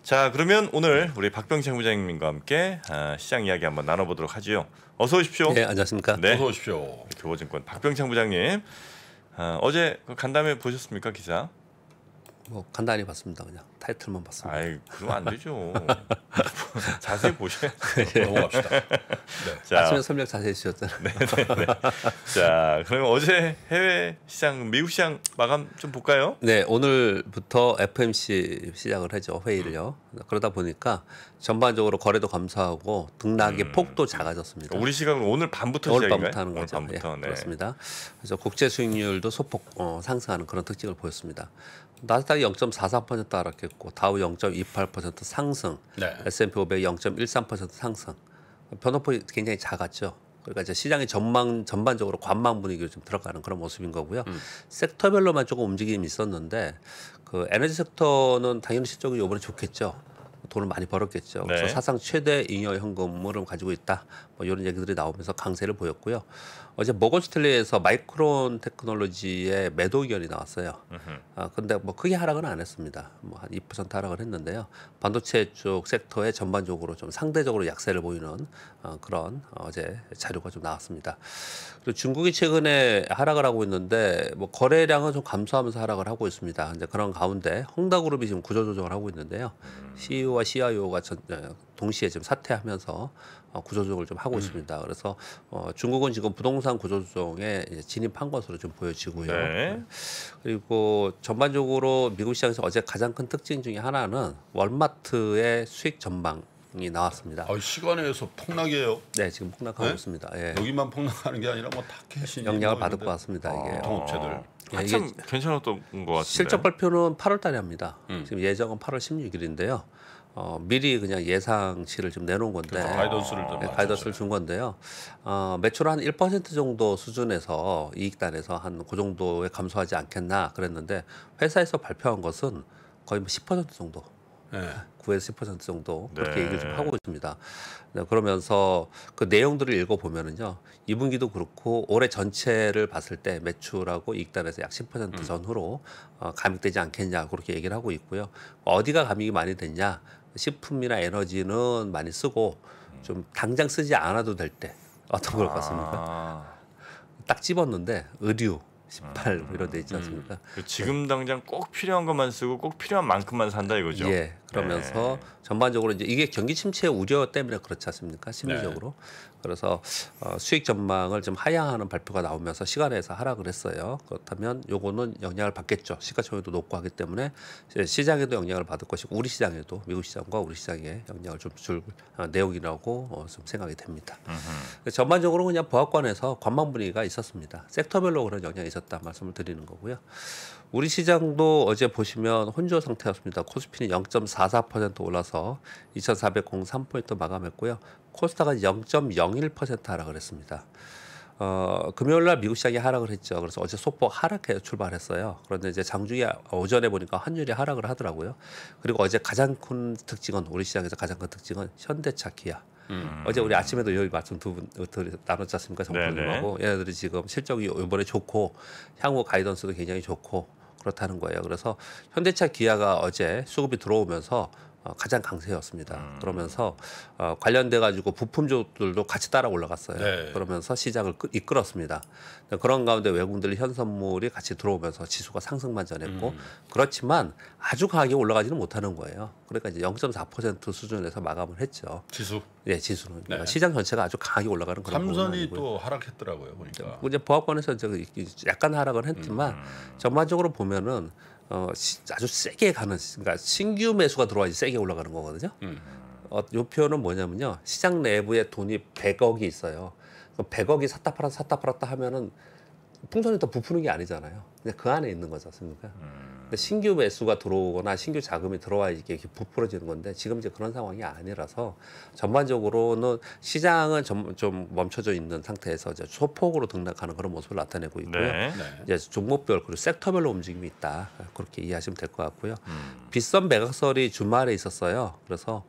자, 그러면 오늘 우리 박병창 부장님과 함께 시장 이야기 한번 나눠보도록 하지요. 어서 오십시오. 네, 안녕하십니까. 네. 어서 오십시오. 교보증권 박병창 부장님. 어제 간담회 보셨습니까, 기사? 뭐 간단히 봤습니다. 그냥 타이틀만 봤습니다. 아이, 그러면 안 되죠. 자세히 보셔야 넘어갑시다. 네. 자, 아침에 설명 자세히 주셨잖아요. 네. 자, 그러면 어제 해외 시장, 미국 시장 마감 좀 볼까요? 네, 오늘부터 FMC 시작을 하죠. 회의를요. 그러다 보니까 전반적으로 거래도 감소하고 등락의 폭도 작아졌습니다. 우리 시각은 오늘 밤부터 오늘 시작인가요? 밤부터 하는 오늘 거죠. 밤부터. 예, 네. 그렇습니다. 그래서 국제 수익률도 소폭 상승하는 그런 특징을 보였습니다. 나스닥이 0.44% 하락했고 다우 0.28% 상승, 네. S&P 500 0.13% 상승. 변동폭이 굉장히 작았죠. 그러니까 이제 시장의 전반적으로 관망 분위기로 좀 들어가는 그런 모습인 거고요. 섹터별로만 조금 움직임이 있었는데 그 에너지 섹터는 당연히 실적이 이번에 좋겠죠. 돈을 많이 벌었겠죠. 그래서 네. 사상 최대 잉여 현금을 가지고 있다. 뭐 이런 얘기들이 나오면서 강세를 보였고요. 어제 모건스탠리에서 마이크론 테크놀로지의 매도 의견이 나왔어요. 근데 뭐 크게 하락은 안 했습니다. 뭐 한 2% 하락을 했는데요. 반도체 쪽 섹터에 전반적으로 좀 상대적으로 약세를 보이는 그런 어제 자료가 좀 나왔습니다. 그리고 중국이 최근에 하락을 하고 있는데 뭐 거래량은 좀 감소하면서 하락을 하고 있습니다. 이제 그런 가운데 헝다그룹이 지금 구조조정을 하고 있는데요. CEO와 CIO가 동시에 지금 사퇴하면서 구조조정을 좀 하고 있습니다. 그래서 중국은 지금 부동산 구조조정에 진입한 것으로 좀 보여지고요. 네. 그리고 전반적으로 미국 시장에서 어제 가장 큰 특징 중에 하나는 월마트의 수익 전망이 나왔습니다. 시간에서 폭락이에요. 네, 지금 폭락하고 네? 있습니다. 예. 여기만 폭락하는 게 아니라 뭐 타켓이 영향을 받을 것 같습니다. 이게 통업체들. 한참 이게 괜찮았던 것 같은데. 실적 발표는 8월 달에 합니다. 지금 예정은 8월 16일인데요. 미리 그냥 예상치를 좀 내놓은 건데 그래서 가이던스를 좀 가이던스를 준 건데요. 매출 한 1% 정도 수준에서 이익단에서 한 그 정도에 감소하지 않겠나 그랬는데 회사에서 발표한 것은 거의 뭐 10% 정도. 네. 9에서 10% 정도 그렇게 네. 얘기를 좀 하고 있습니다. 네, 그러면서 그 내용들을 읽어보면은요, 2분기도 그렇고 올해 전체를 봤을 때 매출하고 이익단에서 약 10% 전후로 감익되지 않겠냐 그렇게 얘기를 하고 있고요. 어디가 감익이 많이 됐냐? 식품이나 에너지는 많이 쓰고 좀 당장 쓰지 않아도 될 때 어떤 걸 같습니까? 딱 집었는데 의류 18 뭐 이런 데 있지 않습니까? 지금 당장 꼭 필요한 것만 쓰고 꼭 필요한 만큼만 산다 이거죠. 예. 그러면서 전반적으로 이제 이게 경기 침체 우려 때문에 그렇지 않습니까? 심리적으로. 그래서 수익 전망을 좀 하향하는 발표가 나오면서 시간에서 하락을 했어요. 그렇다면 요거는 영향을 받겠죠. 시가총액도 높고 하기 때문에 시장에도 영향을 받을 것이고 우리 시장에도 미국 시장과 우리 시장에 영향을 좀 줄 내용이라고 좀 생각이 됩니다. 전반적으로 그냥 보합권에서 관망 분위기가 있었습니다. sek터별로 그런 영향이 있었다 말씀을 드리는 거고요. 우리 시장도 어제 보시면 혼조 상태였습니다. 코스피는 0.44% 올라서 2,403포인트 마감했고요. 코스닥은 0.01% 하락을 했습니다. 금요일 날 미국 시장이 하락을 했죠. 그래서 어제 소폭 하락해 출발했어요. 그런데 이제 장중에 오전에 보니까 환율이 하락을 하더라고요. 그리고 어제 가장 큰 특징은 우리 시장에서 가장 큰 특징은 현대차, 기아. 어제 우리 아침에도 여기 말씀 두 분 나눴지 않습니까? 정부님하고 얘네들이 지금 실적이 이번에 좋고 향후 가이던스도 굉장히 좋고 그렇다는 거예요. 그래서 현대차, 기아가 어제 수급이 들어오면서 가장 강세였습니다. 그러면서 관련돼 가지고 부품주들도 같이 따라 올라갔어요. 네. 그러면서 시장을 이끌었습니다. 그런 가운데 외국인들 현선물이 같이 들어오면서 지수가 상승만 전했고 그렇지만 아주 강하게 올라가지는 못하는 거예요. 그러니까 이제 0.4% 수준에서 마감을 했죠. 지수. 예, 지수는 네. 시장 전체가 아주 강하게 올라가는 그런 부분은 삼선이 아니고요. 또 하락했더라고요 보니까. 이제 보합권에서 약간 하락을 했지만 전반적으로 보면은 아주 세게 가는, 그러니까 신규 매수가 들어와야지 세게 올라가는 거거든요. 이 표현은 뭐냐면요, 시장 내부에 돈이 100억이 있어요. 100억이 샀다 팔았다 하면은 풍선이 더 부푸는 게 아니잖아요. 그냥 그 안에 있는 거지 않습니까? 근데 신규 매수가 들어오거나 신규 자금이 들어와야 이게 부풀어지는 건데 지금 이제 그런 상황이 아니라서 전반적으로는 시장은 좀 멈춰져 있는 상태에서 이제 소폭으로 등락하는 그런 모습을 나타내고 있고요. 네. 이제 종목별 그리고 섹터별로 움직임이 있다. 그렇게 이해하시면 될 것 같고요. 빗선 매각설이 주말에 있었어요. 그래서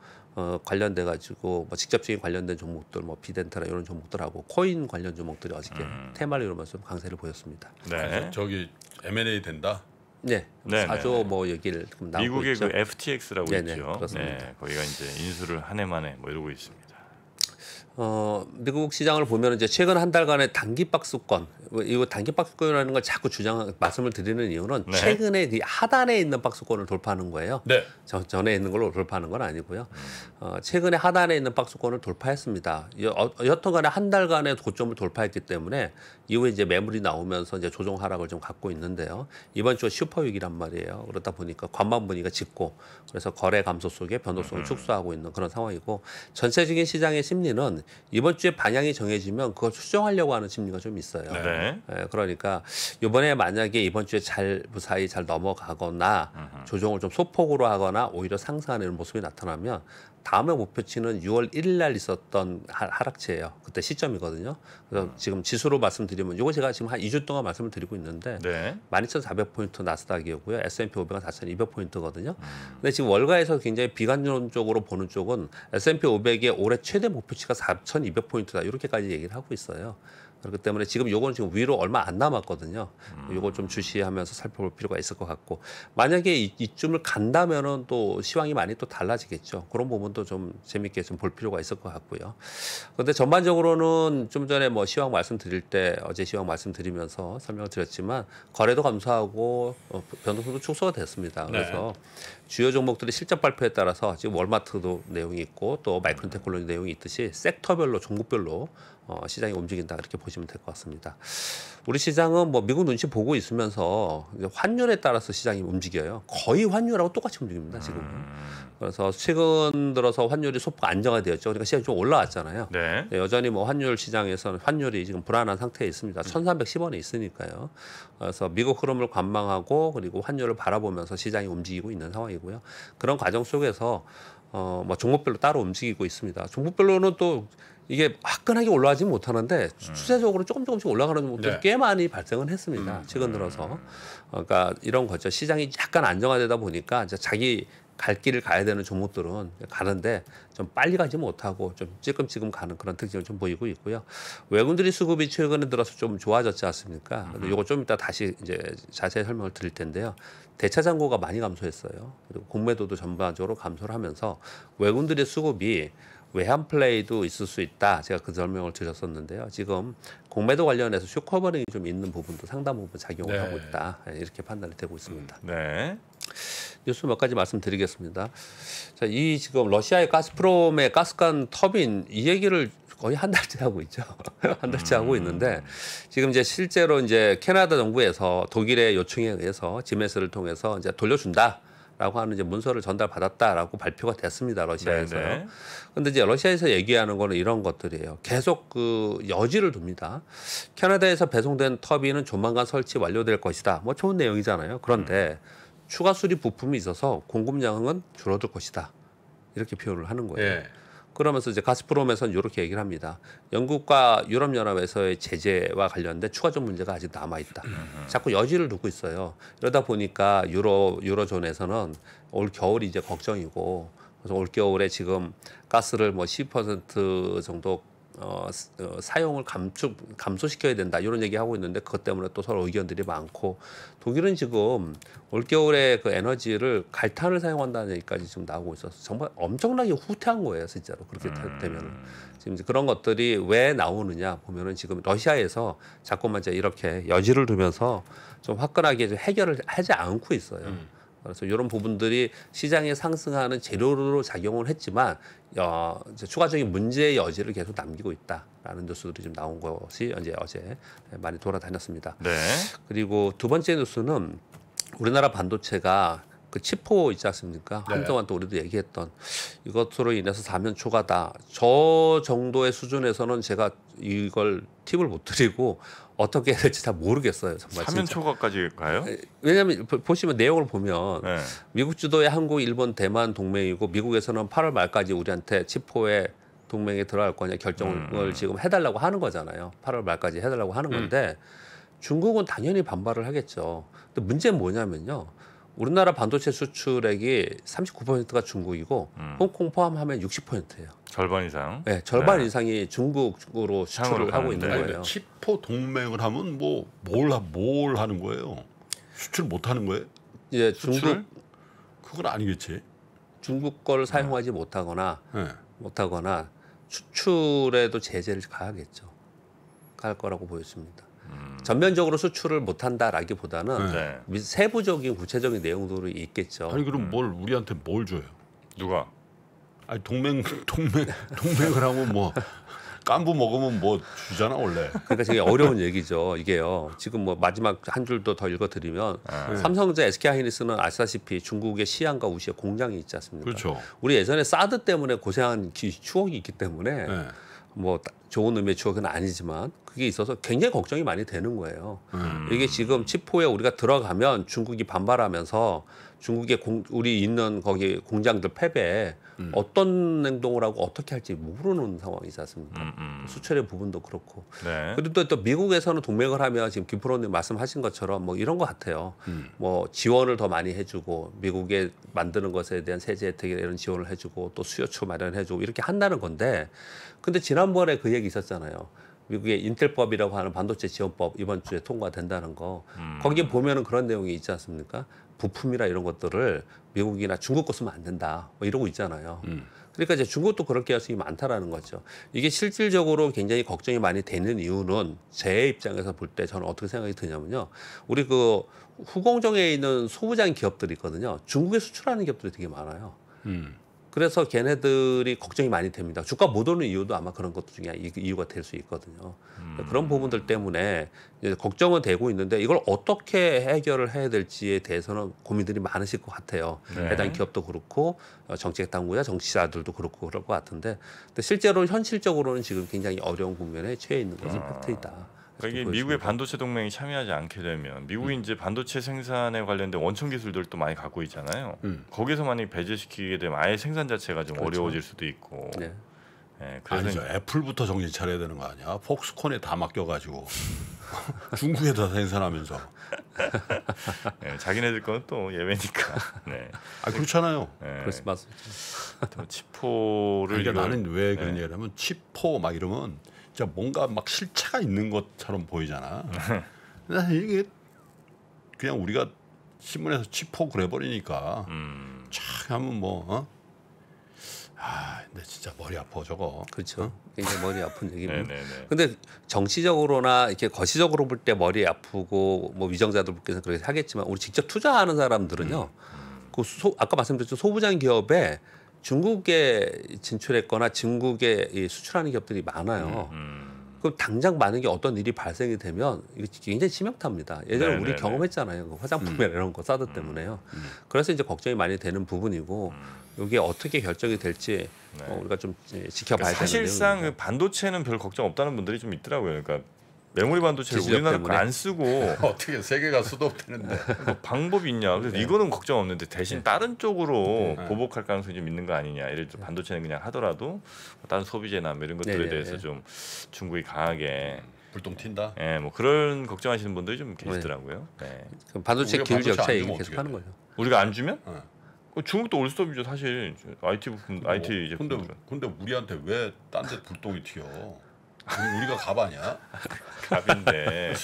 관련돼 가지고 뭐 직접적인 관련된 종목들, 뭐 비덴트라 이런 종목들하고 코인 관련 종목들이 어저께 테마를 이루면서 좀 강세를 보였습니다. 네. 저기 M&A 된다. 네, 네네. 4조 뭐 얘기를 나오고 미국의 있죠. 그 FTX라고 네네, 있죠. 그렇습니다. 네, 거기가 이제 인수를 한 해 만에 뭐 이러고 있습니다. 미국 시장을 보면 이제 최근 한 달간의 단기 박스권, 이거 단기 박스권이라는 걸 자꾸 말씀을 드리는 이유는 네. 최근에 이 하단에 있는 박스권을 돌파하는 거예요. 네. 전에 있는 걸로 돌파하는 건 아니고요. 최근에 하단에 있는 박스권을 돌파했습니다. 여튼간에 한 달간의 고점을 돌파했기 때문에 이후에 이제 매물이 나오면서 이제 조정 하락을 좀 갖고 있는데요. 이번 주가 슈퍼위기란 말이에요. 그러다 보니까 관망 분위기가 짙고 그래서 거래 감소 속에 변동성을 축소하고 있는 그런 상황이고 전체적인 시장의 심리는 이번 주에 방향이 정해지면 그걸 수정하려고 하는 심리가 좀 있어요. 네. 그러니까 이번에 만약에 이번 주에 무사히 잘 넘어가거나 조정을 좀 소폭으로 하거나 오히려 상승하는 모습이 나타나면 다음에 목표치는 6월 1일 날 있었던 하락체예요. 그때 시점이거든요. 그래서 지금 지수로 말씀드리면 이거 제가 지금 한 2주 동안 말씀을 드리고 있는데 네. 12,400포인트 나스닥이고요. S&P 500은 4,200포인트거든요. 근데 지금 월가에서 굉장히 비관론적으로 보는 쪽은 S&P 500의 올해 최대 목표치가 4,200포인트다. 이렇게까지 얘기를 하고 있어요. 그렇기 때문에 지금 요건 지금 위로 얼마 안 남았거든요. 요걸 좀 주시하면서 살펴볼 필요가 있을 것 같고 만약에 이쯤을 간다면은 또 시황이 많이 또 달라지겠죠. 그런 부분도 좀 재밌게 좀 볼 필요가 있을 것 같고요. 그런데 전반적으로는 좀 전에 뭐 시황 말씀드릴 때 어제 시황 말씀드리면서 설명을 드렸지만 거래도 감소하고 변동성도 축소가 됐습니다. 그래서 주요 종목들의 실적 발표에 따라서 지금 월마트도 내용이 있고 또 마이크론 테크놀로지 내용이 있듯이 섹터별로 종목별로 시장이 움직인다 이렇게 보시면 될 것 같습니다. 우리 시장은 뭐 미국 눈치 보고 있으면서 환율에 따라서 시장이 움직여요. 거의 환율하고 똑같이 움직입니다 지금. 그래서 최근 들어서 환율이 소폭 안정화되었죠. 그러니까 시장이 좀 올라왔잖아요. 네. 여전히 뭐 환율 시장에서는 환율이 지금 불안한 상태에 있습니다. 1,310원에 있으니까요. 그래서 미국 흐름을 관망하고 그리고 환율을 바라보면서 시장이 움직이고 있는 상황이고요. 그런 과정 속에서 뭐 종목별로 따로 움직이고 있습니다. 종목별로는 또 이게 화끈하게 올라가지 못하는데 추세적으로 조금씩 올라가는 종목들이 꽤 많이 발생은 했습니다. 최근 들어서. 그러니까 이런 거죠. 시장이 약간 안정화되다 보니까 이제 자기 갈 길을 가야 되는 종목들은 가는데 좀 빨리 가지 못하고 좀 찔끔찔끔 가는 그런 특징을 좀 보이고 있고요. 외국인들이 수급이 최근에 들어서 좀 좋아졌지 않습니까? 근데 이거 좀 이따 다시 이제 자세히 설명을 드릴 텐데요. 대차 잔고가 많이 감소했어요. 그리고 공매도도 전반적으로 감소를 하면서 외국인들의 수급이 외환 플레이도 있을 수 있다. 제가 그 설명을 드렸었는데요. 지금 공매도 관련해서 쇼커버링이 좀 있는 부분도 상당 부분 작용을 하고 있다. 이렇게 판단이 되고 있습니다. 네. 뉴스 몇 가지 말씀드리겠습니다. 자, 이 지금 러시아의 가스프롬의 가스관 터빈 이 얘기를 거의 한 달째 하고 있죠. 한 달째 하고 있는데 지금 이제 실제로 이제 캐나다 정부에서 독일의 요청에 의해서 지메스를 통해서 이제 돌려준다. 라고 하는 이제 문서를 전달받았다라고 발표가 됐습니다. 러시아에서요. 네네. 근데 이제 러시아에서 얘기하는 거는 이런 것들이에요. 계속 그 여지를 둡니다. 캐나다에서 배송된 터빈은 조만간 설치 완료될 것이다. 뭐 좋은 내용이잖아요. 그런데 추가 수리 부품이 있어서 공급량은 줄어들 것이다. 이렇게 표현을 하는 거예요. 그러면서 이제 가스프롬에서는 이렇게 얘기를 합니다. 영국과 유럽연합에서의 제재와 관련된 추가적 문제가 아직 남아 있다. 자꾸 여지를 두고 있어요. 이러다 보니까 유로존에서는 올 겨울이 이제 걱정이고, 그래서 올 겨울에 지금 가스를 뭐 10% 정도 사용을 감소시켜야 된다 이런 얘기하고 있는데 그것 때문에 또 서로 의견들이 많고 독일은 지금 올겨울에 그 에너지를 갈탄을 사용한다는 얘기까지 지금 나오고 있어서 정말 엄청나게 후퇴한 거예요 진짜로 그렇게 되면은 지금 이제 그런 것들이 왜 나오느냐 보면은 지금 러시아에서 자꾸만 이제 이렇게 여지를 두면서 좀 화끈하게 좀 해결을 하지 않고 있어요. 그래서 이런 부분들이 시장에 상승하는 재료로 작용을 했지만 이제 추가적인 문제의 여지를 계속 남기고 있다라는 뉴스들이 좀 나온 것이 이제 어제 많이 돌아다녔습니다. 네. 그리고 두 번째 뉴스는 우리나라 반도체가 그 치포 있지 않습니까? 한동안 또 우리도 얘기했던 이것으로 인해서 사면 초과다. 저 정도의 수준에서는 제가 이걸 팁을 못 드리고 어떻게 해야 될지 다 모르겠어요. 정말 사면 진짜. 초과까지 가요? 왜냐하면 보시면 내용을 보면 네. 미국 주도의 한국, 일본, 대만 동맹이고 미국에서는 8월 말까지 우리한테 치포에 동맹에 들어갈 거냐 결정을 지금 해달라고 하는 거잖아요. 8월 말까지 해달라고 하는 건데 중국은 당연히 반발을 하겠죠. 근데 문제는 뭐냐면요. 우리나라 반도체 수출액이 39%가 중국이고 홍콩 포함하면 60%예요. 절반 이상. 네, 절반 네. 이상이 중국으로 수출을 향으로 하고 있는 가는데. 거예요. 치포 동맹을 하면 뭐 뭘 하는 거예요? 수출 못 하는 거예요? 이제 수출을? 그건 아니겠지. 중국 걸 사용하지 못하거나 수출에도 제재를 가하겠죠. 갈 거라고 보였습니다. 전면적으로 수출을 못한다라기보다는 네. 세부적인 구체적인 내용들이 있겠죠. 아니 그럼 뭘 우리한테 뭘 줘요? 누가? 아니 동맹을 하면 뭐 깐부 먹으면 뭐 주잖아 원래. 그러니까 되게 어려운 얘기죠. 이게요. 지금 뭐 마지막 한 줄도 더 읽어드리면 삼성전자, SK하이닉스는 아시다시피 중국의 시안과 우시에 공장이 있지 않습니까? 그렇죠. 우리 예전에 사드 때문에 고생한 추억이 있기 때문에 네. 뭐 좋은 의미의 추억은 아니지만 그게 있어서 굉장히 걱정이 많이 되는 거예요. 이게 지금 치포에 우리가 들어가면 중국이 반발하면서 중국의 우리 있는 거기 공장들 패배에 어떤 행동을 하고 어떻게 할지 모르는 상황이지 않습니까? 수출의 부분도 그렇고. 네. 그리고 또 미국에서는 동맹을 하면 지금 김프로님 말씀하신 것처럼 뭐 이런 것 같아요. 뭐 지원을 더 많이 해주고 미국에 만드는 것에 대한 세제 혜택이나 이런 지원을 해주고 또 수요처 마련해주고 이렇게 한다는 건데, 근데 지난번에 그 얘기 있었잖아요. 미국의 인텔법이라고 하는 반도체 지원법 이번 주에 통과된다는 거. 거기에 보면은 그런 내용이 있지 않습니까? 부품이나 이런 것들을 미국이나 중국 거 쓰면 안 된다. 뭐 이러고 있잖아요. 그러니까 이제 중국도 그럴 가능성이 많다라는 거죠. 이게 실질적으로 굉장히 걱정이 많이 되는 이유는 제 입장에서 볼 때 저는 어떻게 생각이 드냐면요. 우리 그 후공정에 있는 소부장 기업들이 있거든요. 중국에 수출하는 기업들이 되게 많아요. 그래서 걔네들이 걱정이 많이 됩니다. 주가 못 오르는 이유도 아마 그런 것도 중에 이유가 될 수 있거든요. 그런 부분들 때문에 이제 걱정은 되고 있는데 이걸 어떻게 해결을 해야 될지에 대해서는 고민들이 많으실 것 같아요. 네. 해당 기업도 그렇고 정책 당국이나 정치자들도 그렇고 그럴 것 같은데, 근데 실제로 현실적으로는 지금 굉장히 어려운 국면에 처해 있는 것은 팩트이다. 그러니까 이게 미국의 반도체 동맹이 참여하지 않게 되면 미국이 이제 반도체 생산에 관련된 원천 기술들도 많이 갖고 있잖아요. 거기서 만약 배제시키게 되면 아예 생산 자체가 좀 그렇죠. 어려워질 수도 있고. 네. 네, 그래서 아니죠. 애플부터 정신 차려야 되는 거 아니야? 폭스콘에 다 맡겨가지고 중국에다 생산하면서. 네, 자기네들 거는 또 예외니까. 네. 아 그렇잖아요. 네. 그래서 맞습니다. 또 치포를 그러니까 이거- 나는 왜 그런 네. 얘기를 하면 치포 막 이러면 진짜 뭔가 막 실체가 있는 것처럼 보이잖아. 근데 이게 그냥 우리가 신문에서 치포 그래버리니까 촥 하면 뭐 어? 아 근데 진짜 머리 아파 저거. 그렇죠. 굉장히 머리 아픈 얘기입니다. 네네네. 근데 정치적으로나 이렇게 거시적으로 볼 때 머리 아프고 뭐 위정자들께서 그렇게 하겠지만 우리 직접 투자하는 사람들은요. 그 아까 말씀드렸죠, 소부장 기업에 중국에 진출했거나 중국에 이 수출하는 기업들이 많아요. 그럼 당장 만약에 어떤 일이 발생이 되면 이게 굉장히 치명타입니다. 예전에 우리 네네네. 경험했잖아요. 그 화장품이나 이런 거 사드 때문에요. 그래서 이제 걱정이 많이 되는 부분이고 이게 어떻게 결정이 될지 우리가 좀 지켜봐야 그러니까 사실상 되는 그 내용입니다. 반도체는 별 걱정 없다는 분들이 좀 있더라고요. 그러니까 메모리 반도체를 기술력 우리나라 때문에. 거안 쓰고 어떻게 세계가 수도없는데. 뭐 방법이 있냐? 그래서 이거는 걱정 없는데 대신 다른 쪽으로 네. 보복할 가능성이 좀 있는 거 아니냐? 예를 들어 반도체는 그냥 하더라도 다른 소비재나 뭐 이런 것들에 네, 대해서 네. 좀 중국이 강하게 불똥 튄다. 뭐 그런 걱정하시는 분들이 좀 계시더라고요. 네. 그럼 반도체 우리가 기술 반도체 적차 안 얘기 주면 계속 어떻게 하는 돼? 거죠. 우리가 안 주면 네. 중국도 올스톱이죠 사실. IT 부품, IT 제품들은. 근데 우리한테 왜 딴 데 불똥이 튀어? 우리가 갑 아니야? 갑인데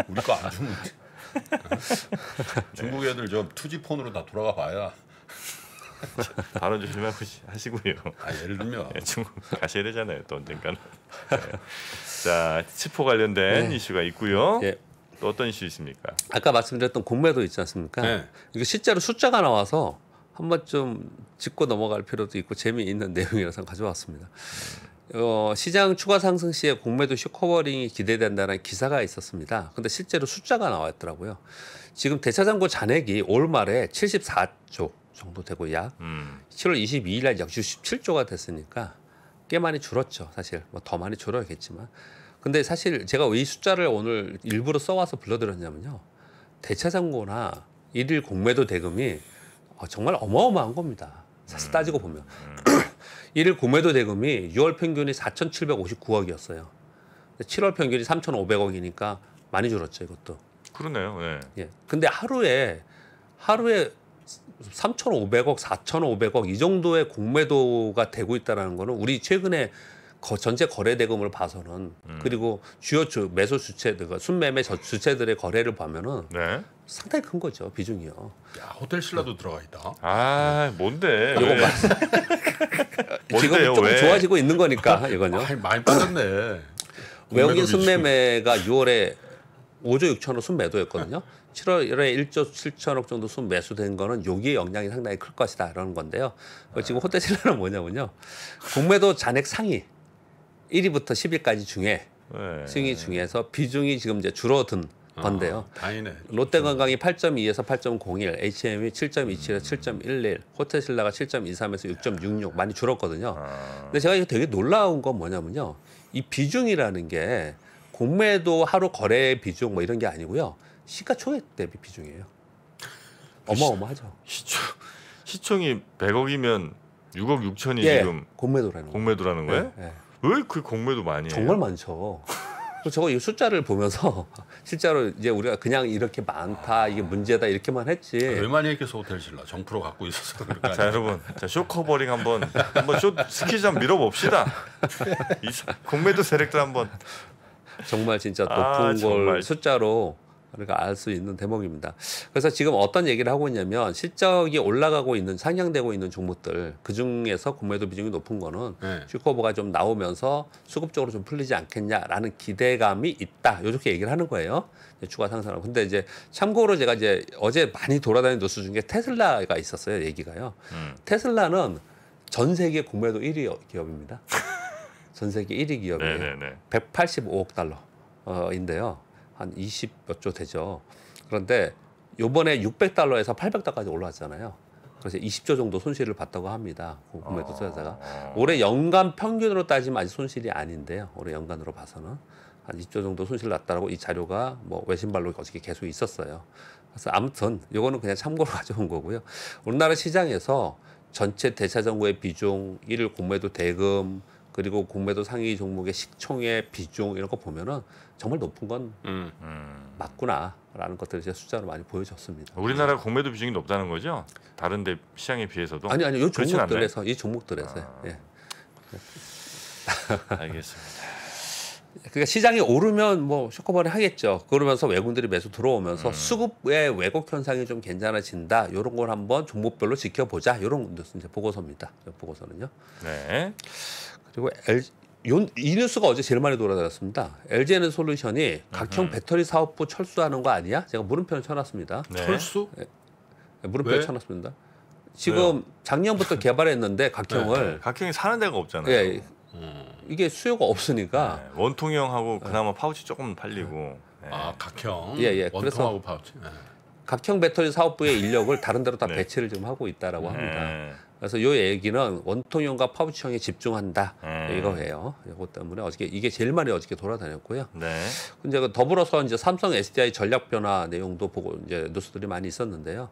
우리 거 안 주면 중국 애들 저 투지폰으로 다 돌아가 봐야. 발언 조심하시고요. 아 예를 들면 중국 가셔야 되잖아요 또 언젠가는. 네. 자 치포 관련된 네. 이슈가 있고요. 예. 또 어떤 이슈 있습니까? 아까 말씀드렸던 공매도 있지 않습니까? 네. 이게 실제로 숫자가 나와서 한번 좀 짚고 넘어갈 필요도 있고 재미있는 내용이라서 가져왔습니다. 시장 추가 상승 시에 공매도 쇼커버링이 기대된다는 기사가 있었습니다. 근데 실제로 숫자가 나왔더라고요. 지금 대차장고 잔액이 올 말에 74조 정도 되고 약 7월 22일 날 약 67조가 됐으니까 꽤 많이 줄었죠. 사실 뭐 더 많이 줄어야겠지만. 근데 사실 제가 왜 이 숫자를 오늘 일부러 써와서 불러드렸냐면요. 대차장고나 일일 공매도 대금이 정말 어마어마한 겁니다. 사실 따지고 보면. 일일 공매도 대금이 6월 평균이 4,759억이었어요. 7월 평균이 3,500억이니까 많이 줄었죠, 이것도. 그러네요. 네. 예. 근데 하루에 3,500억, 4,500억 이 정도의 공매도가 되고 있다는 거는 우리 최근에 전체 거래 대금을 봐서는 그리고 주요 매수 주체들, 순매매 주체들의 거래를 보면은 네. 상당히 큰 거죠 비중이요. 야, 호텔 신라도 들어가 있다. 아 뭔데? 이거 왜? 지금 뭔데요, 조금 왜? 좋아지고 있는 거니까 이건요. 아, 많이 빠졌네. 외국인 순매매가 6월에 5조 6천억 순매도였거든요. 7월에 1조 7천억 정도 순매수된 거는 여기에 영향이 상당히 클 것이다 이런 건데요. 지금 호텔 신라는 뭐냐면요. 공매도 잔액 상위 1위부터 10위까지 중에 네. 승위 중에서 비중이 지금 이제 줄어든 건데요. 다행이네. 롯데관광이 8.2에서 8.01, H&M이 7.27에서 7.11, 호텔신라가 7.23에서 6.66 많이 줄었거든요. 근데 제가 이거 되게 놀라운 건 뭐냐면요. 이 비중이라는 게 공매도 하루 거래 비중 뭐 이런 게 아니고요. 시가총액 대비 비중이에요. 어마어마하죠. 시총이 100억이면 6억 6천이 예, 지금 공매도라는 공매도라는 거예요? 예, 예. 왜 그 공매도 많이 해요? 정말 많죠. 그래서 저거 이 숫자를 보면서 실제로 이제 우리가 그냥 이렇게 많다 이게 문제다 이렇게만 했지. 왜 많이 했겠어 호텔 신라. 정프로 갖고 있어서 그럴 거 자 아니야. 여러분, 자 쇼커버링 한번 쇼 스퀴즈 한번 밀어봅시다. 이 공매도 세력들 한번. 정말 진짜 높은 아, 걸 정말. 숫자로 우리가 알 수 있는 대목입니다. 그래서 지금 어떤 얘기를 하고 있냐면 실적이 올라가고 있는 상향되고 있는 종목들 그 중에서 공매도 비중이 높은 거는 네. 슈커버가 좀 나오면서 수급적으로 좀 풀리지 않겠냐라는 기대감이 있다. 이렇게 얘기를 하는 거예요. 추가 상승하고. 근데 이제 참고로 제가 이제 어제 많이 돌아다니는 뉴스 중에 테슬라가 있었어요. 얘기가요. 테슬라는 전 세계 공매도 1위 기업입니다. 전 세계 1위 기업이에요. 네네네. 185억 달러인데요. 한 20 몇 조 되죠. 그런데 요번에 600달러에서 800달러까지 올라왔잖아요. 그래서 20조 정도 손실을 봤다고 합니다. 공매도 투자자가. 올해 연간 평균으로 따지면 아직 손실이 아닌데요. 올해 연간으로 봐서는 한 20조 정도 손실 났다라고 이 자료가 뭐 외신발로 어저께 계속 있었어요. 그래서 아무튼 요거는 그냥 참고로 가져온 거고요. 우리나라 시장에서 전체 대차정고의 비중, 1일 공매도 대금 그리고 공매도 상위 종목의 시총의 비중 이런 거 보면은 정말 높은 건 맞구나라는 것들을 제 숫자로 많이 보여줬습니다. 우리나라 공매도 비중이 높다는 거죠? 다른데 시장에 비해서도? 아니 이 그렇진 종목들에서 이 종목들에서 예. 알겠습니다. 그러니까 시장이 오르면 뭐 쇼커버링 하겠죠. 그러면서 외국인들이 매수 들어오면서 수급의 왜곡 현상이 좀 괜찮아진다. 이런 걸 한번 종목별로 지켜보자. 이런 이제 보고서입니다. 보고서는요. 네. 그리고 이 뉴스가 어제 제일 많이 돌아다녔습니다. LG에너솔루션이 각형 배터리 사업부 철수하는 거 아니야? 제가 물음표를 쳐놨습니다. 네. 철수? 물음표를 왜? 쳐놨습니다. 지금 작년부터 개발했는데 각형을 각형이 사는 데가 없잖아요. 예, 이게 수요가 없으니까 네. 원통형하고 그나마 파우치 조금 팔리고. 네. 아 각형. 예, 원통하고 파우치. 네. 각형 배터리 사업부의 인력을 다른 데로 다 네. 배치를 좀 하고 있다라고 합니다. 네. 그래서 이 얘기는 원통형과 파우치형에 집중한다 네. 이거예요. 이것 때문에 어저께 이게 제일 많이 어저께 돌아다녔고요. 네. 근데 더불어서 이제 삼성 SDI 전략 변화 내용도 보고 이제 뉴스들이 많이 있었는데요.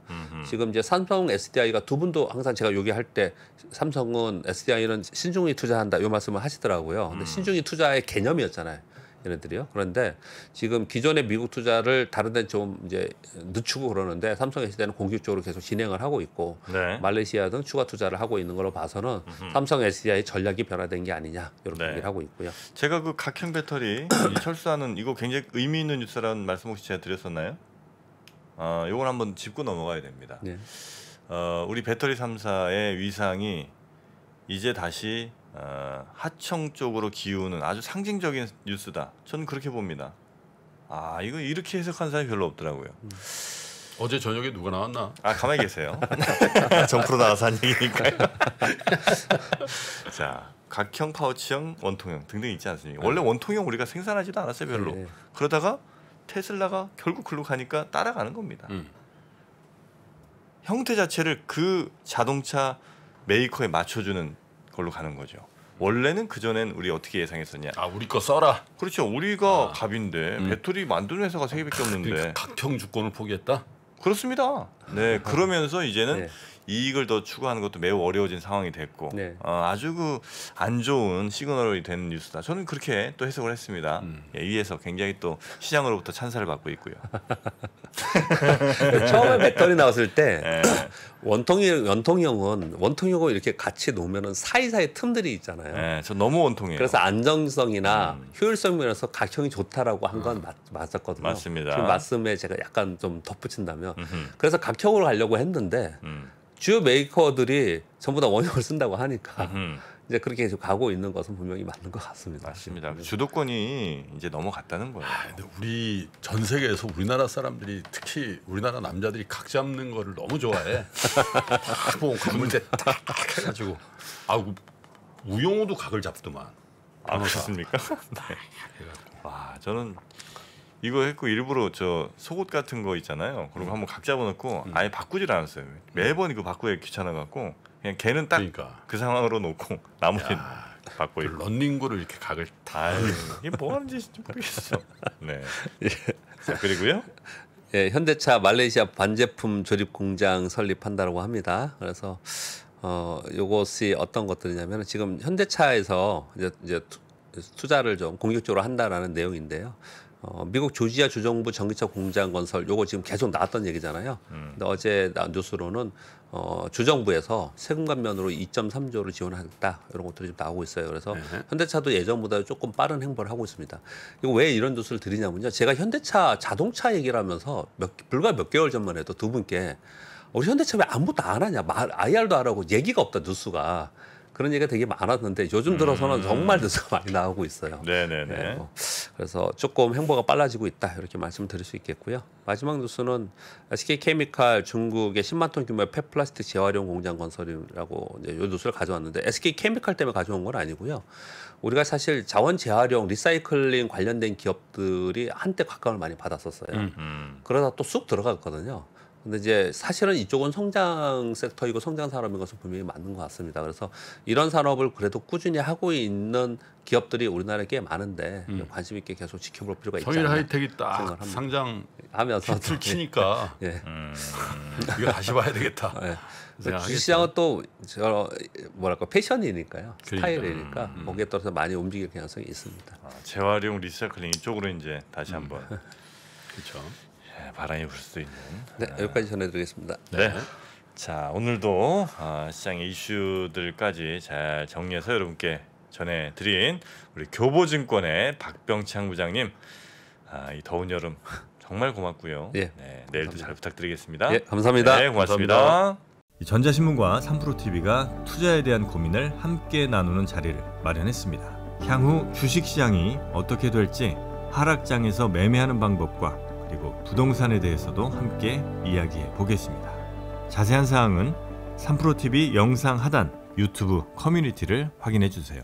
지금 이제 삼성 SDI가 두 분도 항상 제가 얘기할 때 삼성은 SDI는 신중히 투자한다 이 말씀을 하시더라고요. 근데 신중히 투자의 개념이었잖아요. 얘네들이요. 그런데 지금 기존의 미국 투자를 다른 데 좀 이제 늦추고 그러는데 삼성 SDI는 공격적으로 계속 진행을 하고 있고 네. 말레이시아 등 추가 투자를 하고 있는 걸로 봐서는 삼성 SDI 전략이 변화된 게 아니냐 이렇게 네. 얘기를 하고 있고요. 제가 그 각형 배터리 이 철수하는 이거 굉장히 의미 있는 뉴스라는 말씀 혹시 제가 드렸었나요? 이건 한번 짚고 넘어가야 됩니다. 네. 우리 배터리 3사의 위상이 이제 다시 하청 쪽으로 기우는 아주 상징적인 뉴스다. 저는 그렇게 봅니다. 이거 이렇게 해석한 사람이 별로 없더라고요. 어제 저녁에 누가 나왔나? 가만히 계세요. 정프로 나와서 한 얘기니까요. 자, 각형, 파우치형, 원통형 등등 있지 않습니까? 원래 원통형 우리가 생산하지도 않았어요, 별로. 네. 그러다가 테슬라가 결국 글로 가니까 따라가는 겁니다. 형태 자체를 그 자동차 메이커에 맞춰주는 걸로 가는 거죠. 원래는 그전엔 우리 어떻게 예상했었냐? 우리 거 써라. 그렇죠. 우리가 갑인데 배터리 만드는 회사가 3개밖에 없는데. 그러니까 각형 주권을 포기했다. 그렇습니다. 네, 그러면서 이제는 네. 이익을 더 추구하는 것도 매우 어려워진 상황이 됐고 네. 아주 그 안 좋은 시그널이 된 뉴스다. 저는 그렇게 또 해석을 했습니다. 예, 위에서 굉장히 또 시장으로부터 찬사를 받고 있고요. 처음에 배터리 나왔을 때 예. 원통형은 이렇게 같이 놓으면은 사이사이 틈들이 있잖아요. 예, 저 너무 원통해요. 그래서 안정성이나 효율성 면에서 각형이 좋다라고 한 건 맞았거든요. 맞습니다. 지금 말씀에 제가 약간 좀 덧붙인다면 그래서 각형으로 가려고 했는데 음. 주요 메이커들이 전부 다 원형을 쓴다고 하니까 음. 이제 그렇게 계속 가고 있는 것은 분명히 맞는 것 같습니다. 맞습니다. 주도권이 이제 넘어갔다는 거예요. 근데 우리 전 세계에서 우리나라 사람들이 특히 우리나라 남자들이 각 잡는 거를 너무 좋아해. 딱 보고 감을 때딱 해가지고 우영우도 각을 잡더만. 아, 그렇습니까? 네. 와, 저는 이거 했고 일부러 저 속옷 같은 거 있잖아요. 그리고 한번 각 잡아놓고 아예 바꾸질 않았어요. 매번 이거 바꾸기 귀찮아갖고 그냥 걔는 딱 그 그러니까. 상황으로 놓고 나머지는 바꿔 그 입고. 런닝구를 이렇게 각을 아유, 이게 뭐 하는 짓인지 모르겠어. 네. 자, 그리고요. 예, 현대차 말레이시아 반제품 조립 공장 설립한다고 합니다. 그래서 요것이 어떤 것들이냐면 지금 현대차에서 이제 투자를 좀 공격적으로 한다라는 내용인데요. 미국 조지아 주정부 전기차 공장 건설 요거 지금 계속 나왔던 얘기잖아요. 근데 어제 나온 뉴스로는 주정부에서 세금 감면으로 2.3조를 지원하겠다 이런 것들이 좀 나오고 있어요. 그래서 현대차도 예전보다 조금 빠른 행보를 하고 있습니다. 이거 왜 이런 뉴스를 드리냐면요. 제가 현대차 자동차 얘기를 하면서 불과 몇 개월 전만 해도 두 분께 우리 현대차 왜 아무것도 안 하냐, IR도 안 하고 얘기가 없다 뉴스가. 그런 얘기가 되게 많았는데 요즘 들어서는 정말 뉴스가 많이 나오고 있어요. 네네네. 네, 그래서 조금 행보가 빨라지고 있다 이렇게 말씀드릴 수 있겠고요. 마지막 뉴스는 SK케미칼 중국의 10만 톤 규모의 폐플라스틱 재활용 공장 건설이라고 이제 이 뉴스를 가져왔는데 SK케미칼 때문에 가져온 건 아니고요. 우리가 사실 자원 재활용, 리사이클링 관련된 기업들이 한때 각광을 많이 받았었어요. 그러다 또 쑥 들어갔거든요. 근데 이제 사실은 이쪽은 성장 섹터이고 성장 산업인 것은 분명히 맞는 것 같습니다. 그래서 이런 산업을 그래도 꾸준히 하고 있는 기업들이 우리나라에 꽤 많은데 관심 있게 계속 지켜볼 필요가 있지 않나 성일 하이텍이 딱 생각합니다. 상장하면서 히트를 치니까 예. 이거 다시 봐야 되겠다. 예. 생각하겠죠. 주시장은 또 뭐랄까 패션이니까요, 그러니까. 스타일이니까 거기에 따라서 많이 움직일 가능성이 있습니다. 재활용, 리사이클링 이쪽으로 이제 다시 한번 그렇죠. 바람이 불 수도 있는. 네, 여기까지 전해드리겠습니다. 네. 자, 오늘도 시장의 이슈들까지 잘 정리해서 여러분께 전해드린 우리 교보증권의 박병창 부장님, 이 더운 여름 정말 고맙고요. 예. 네, 내일도 잘 부탁드리겠습니다. 예, 감사합니다. 네, 고맙습니다. 감사합니다. 전자신문과 3프로TV가 투자에 대한 고민을 함께 나누는 자리를 마련했습니다. 향후 주식시장이 어떻게 될지 하락장에서 매매하는 방법과 그리고 부동산에 대해서도 함께 이야기해 보겠습니다. 자세한 사항은 3프로TV 영상 하단 유튜브 커뮤니티를 확인해 주세요.